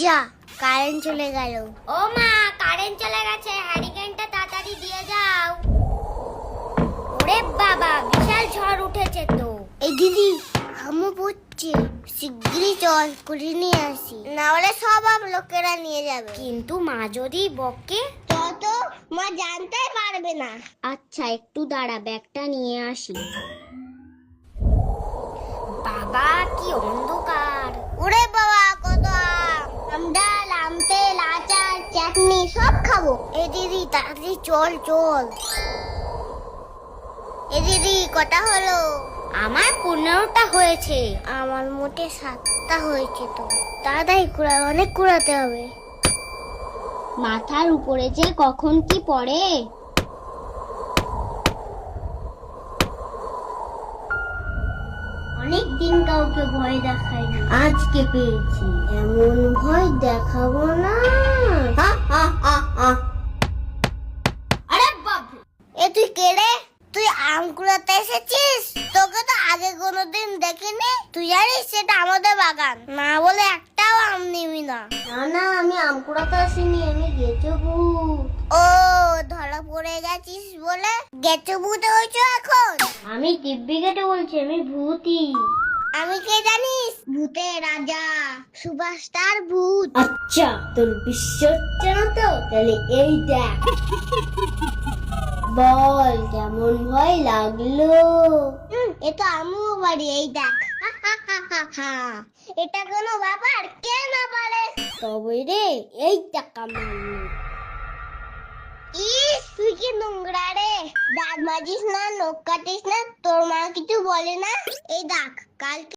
যা কারেন্ট চলে গেল। ও মা, কারেন্ট চলে গেছে, হ্যারিকেনটা তাড়াতাড়ি দিয়ে যাও। ওরে বাবা, বিশাল ঝড় উঠেছে তো। এই দিদি হামু পড়ছে, শিগগিরই চল করে নিয়ে আসি, না হলে সব লোকেরা নিয়ে যাবে। কিন্তু মা যদি বকে? তত মা জানতেই পারবে না। আচ্ছা একটু দাঁড়া, ব্যাগটা নিয়ে আসি। বাবা কি অন্ধকার! ওরে বাবা কত আম ডাল, আম তেল, আচার, চাটনি সব খাবো। এই দিদি তাড়াতাড়ি চল চল। এই দিদি কটা হলো? আমার 15টা হয়েছে। আমার মোটে 7টা হয়েছে। তো তাড়াতাড়ি কুড়া, অনেক কুড়াতে হবে। মাথার উপরে যে কখন কি পড়ে। অনেক দিন কাউকে ভয় দেখাইনি, আজকে পেয়েছি। এমন ভয় দেখাবো না। আরে বাপ! এ তুই কে রে? তুই আম কুড়াতে এসেছিস? তোকে তো আগে কোনোদিন দেখিনি। তুই জানিস সেটা আমাদের বাগান, না বলে একটাও আম নিবি না। না না, আমি আম কুড়াতে আসিনি, আমি গেছো ভূত। ও, ধরা পড়ে গেছিস বলে গেছো ভূত হয়েছো এখন? আমি দিব্যি কেটে বলছি, আমি ভূতই। আমি কে জানিস? ভূতের রাজা, সুপারস্টার ভূত। আচ্ছা, তোর বিশ্বাস হচ্ছে না তো? তাহলে এই দেখ। বল কেমন ভয় লাগলো? এ তো আমিও পারি, এই দেখ। এটা কোনো ব্যাপার? কে না পারে? তবে রে, এই টাকা মারলো। ইস, তুই কি নোংরা রে। দাঁত মাজিস না, নখ কাটিস না, তোর মা কিছু বলে না? এই দেখ, কালকে